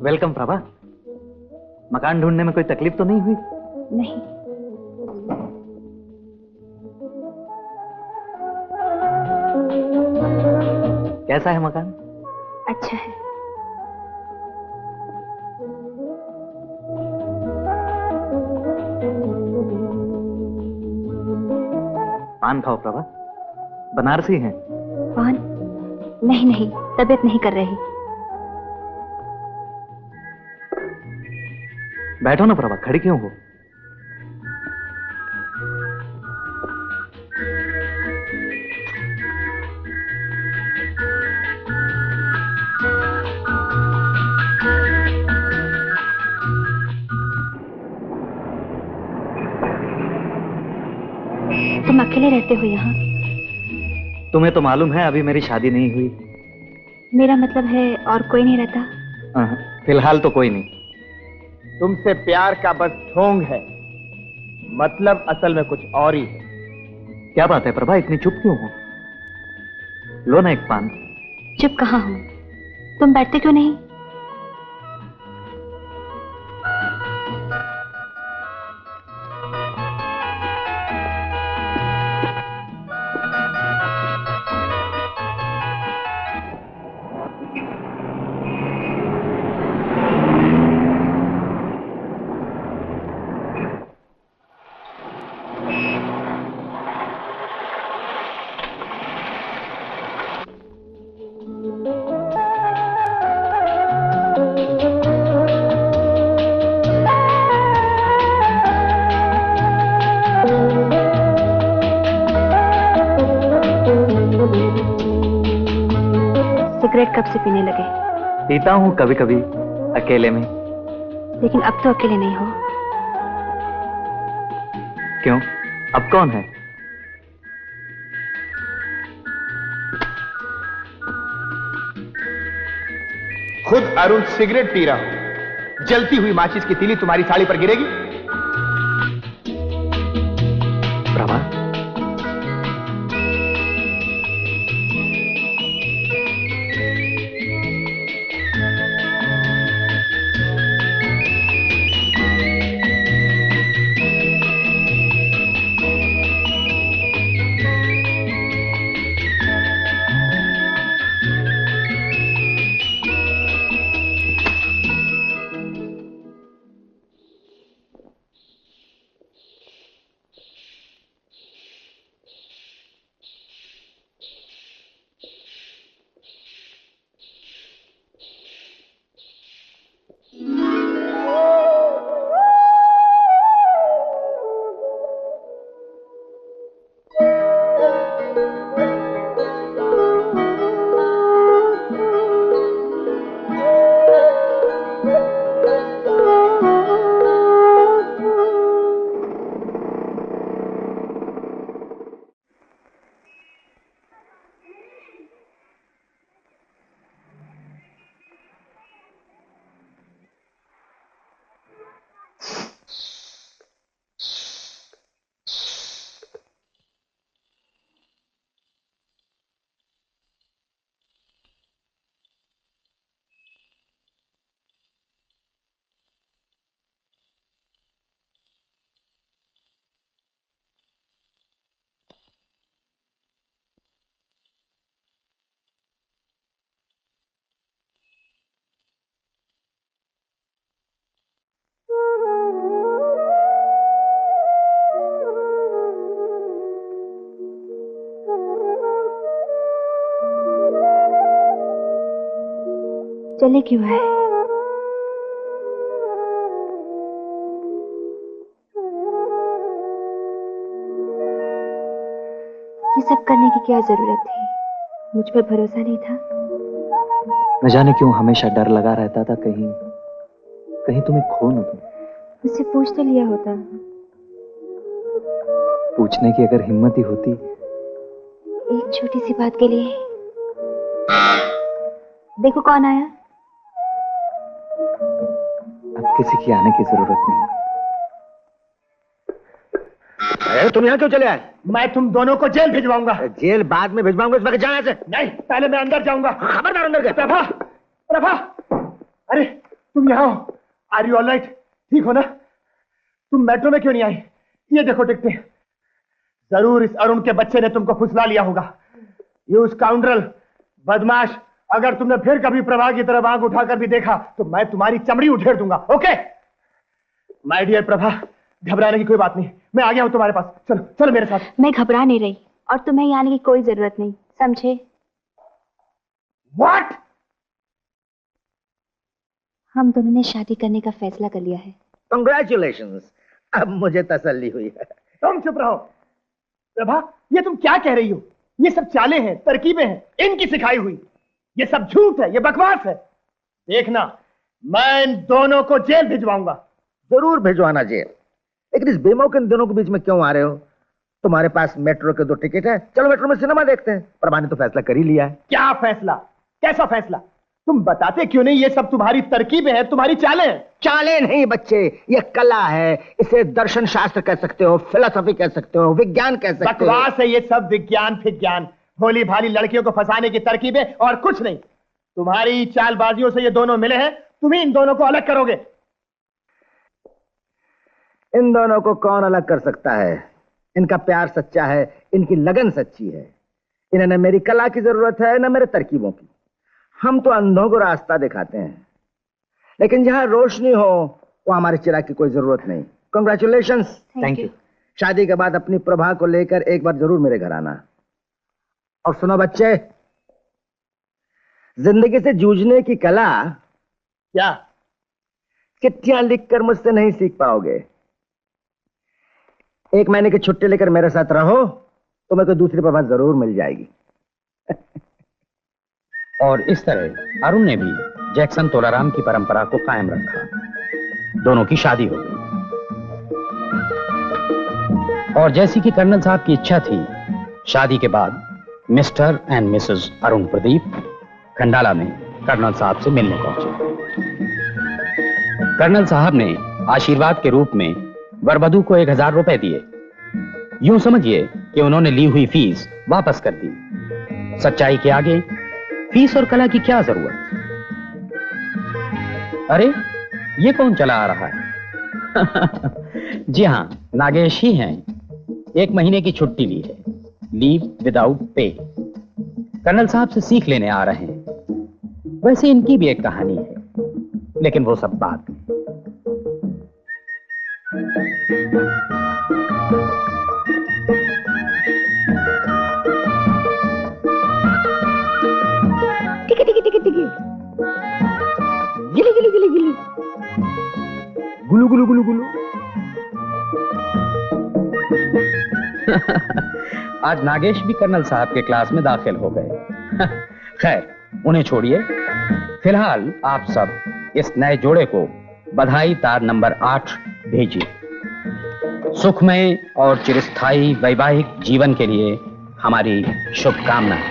Welcome Prabha. मकान ढूंढने में कोई तकलीफ तो नहीं हुई? नहीं। कैसा है मकान? अच्छा है। पान खाओ प्रभा, बनारसी हैं। पान? नहीं नहीं, तबीयत नहीं कर रही। बैठो ना प्रभा, खड़ी क्यों हो? तुम अकेले रहते हो यहाँ? तुम्हें तो मालूम है अभी मेरी शादी नहीं हुई। मेरा मतलब है और कोई नहीं रहता? फिलहाल तो कोई नहीं। तुमसे प्यार का बस ढोंग है, मतलब असल में कुछ और ही है। क्या बात है प्रभा, इतनी चुप क्यों हो? लो ना एक पान। चुप कहाँ हूँ, तुम बैठते क्यों नहीं? सिगरेट कब से पीने लगे? पीता हूँ कभी कभी अकेले में। लेकिन अब तो अकेले नहीं हो। क्यों, अब कौन है? खुद अरुण सिगरेट पी रहा हूं, जलती हुई माचिस की तीली तुम्हारी साड़ी पर गिरेगी? प्रभा, चले क्यों है? ये सब करने की क्या जरूरत थी? मुझ पर भरोसा नहीं था? न जाने क्यों हमेशा डर लगा रहता था, कहीं कहीं तुम्हें खो न दूं। मुझसे पूछ तो लिया होता। पूछने की अगर हिम्मत ही होती। एक छोटी सी बात के लिए। देखो कौन आया। अब किसी की आने की जरूरत नहीं। अरे तुम यहाँ क्यों चले आए? मैं तुम दोनों को जेल भिजवाऊंगा। जेल बाद में भिजवाऊंगा, इस वक्त जाना से। नहीं, पहले मैं अंदर जाऊंगा। खबरदार अंदर गए। प्रभा, प्रभा, अरे तुम यहाँ हो? Are you alright? ठीक हो ना? तुम मेट्रो में क्यों नहीं आई? ये देखो टिकटें। जरूर इस अरुण के बच्चे ने तुमको फुसला लिया होगा। ये स्काउंड्रल, बदमाश, अगर तुमने फिर कभी प्रभा की तरफ आंख उठाकर भी देखा तो मैं तुम्हारी चमड़ी उधेड़ दूंगा। ओके माय डियर प्रभा, घबराने की कोई बात नहीं, मैं आ गया हूं तुम्हारे पास। चलो चलो मेरे साथ। मैं घबरा नहीं रही और तुम्हें यहाँ आने की कोई जरूरत नहीं, समझे? व्हाट? हम दोनों ने शादी करने का फैसला कर लिया है। कंग्रेचुलेशंस, अब मुझे तसल्ली हुई है। तुम चुप रहो प्रभा, ये तुम क्या कह रही हो? ये सब चालें हैं, तरकीबें हैं, इनकी सिखाई हुई। ये सब झूठ है, ये बकवास है। देखना मैं इन दोनों को जेल भिजवाऊंगा। जरूर भिजवाना जेल, लेकिन इस बेमौके इन दोनों के बीच में क्यों आ रहे हो? तुम्हारे पास मेट्रो के 2 टिकट है, चलो मेट्रो में सिनेमा देखते हैं। प्रभा ने तो फैसला कर ही लिया है। क्या फैसला? कैसा फैसला? तुम बताते क्यों नहीं? ये सब तुम्हारी तरकीबें हैं, तुम्हारी चालें हैं। चालें नहीं बच्चे, ये कला है। इसे दर्शन शास्त्र कह सकते हो, फिलोसफी कह सकते हो, विज्ञान कह सकते हो। बकवास है ये सब, विज्ञान फिज्ञान, भोली भाली लड़कियों को फंसाने की तरकीबें और कुछ नहीं। तुम्हारी चालबाजियों से ये दोनों मिले हैं, तुम ही इन दोनों को अलग करोगे। इन दोनों को कौन अलग कर सकता है? इनका प्यार सच्चा है, इनकी लगन सच्ची है। इन्हें न मेरी कला की जरूरत है न मेरे तरकीबों की। हम तो अंधों को रास्ता दिखाते हैं, लेकिन जहां रोशनी हो वहां हमारे चिराग की कोई जरूरत नहीं। कंग्रेचुलेशंस। Thank you. शादी के बाद अपनी प्रभा को लेकर एक बार जरूर मेरे घर आना। और सुनो बच्चे, जिंदगी से जूझने की कला क्या? चिट्ठियां लिखकर मुझसे नहीं सीख पाओगे। 1 महीने की छुट्टी लेकर मेरे साथ रहो, तुम्हें कोई दूसरी प्रभा जरूर मिल जाएगी। और इस तरह अरुण ने भी जैक्सन तोलाराम की परंपरा को कायम रखा। दोनों की शादी हो गई। और जैसी कि कर्नल साहब की इच्छा थी, शादी के बाद mister and Mrs Arun Pradeep Khandala में कर्नल साहब से मिलने पहुंचे। कर्नल साहब ने आशीर्वाद के रूप में वरवधू को 1000 रुपए दिए। यूं समझिए कि उन्होंने ली हुई फीस वापस कर दी। सच्चाई के आगे फीस और कला की क्या जरूरत? अरे ये कौन चला आ रहा है? जी हां, नागेश ही हैं। 1 महीने की छुट्टी ली है, लीव विदाउट पे। कर्नल साहब से सीख लेने आ रहे हैं। वैसे इनकी भी एक कहानी है, लेकिन वो सब बात में। टिकी टिकी टिकी टिकी, गिली गिली गिली गिली, गुलू गुलू गुलू गुलू। आज नागेश भी कर्नल साहब के क्लास में दाखिल हो गए। खैर उन्हें छोड़िए। फिलहाल आप सब इस नए जोड़े को बधाई तार नंबर 8 भेजिए। सुखमय और चिरस्थायी वैवाहिक जीवन के लिए हमारी शुभकामनाएं।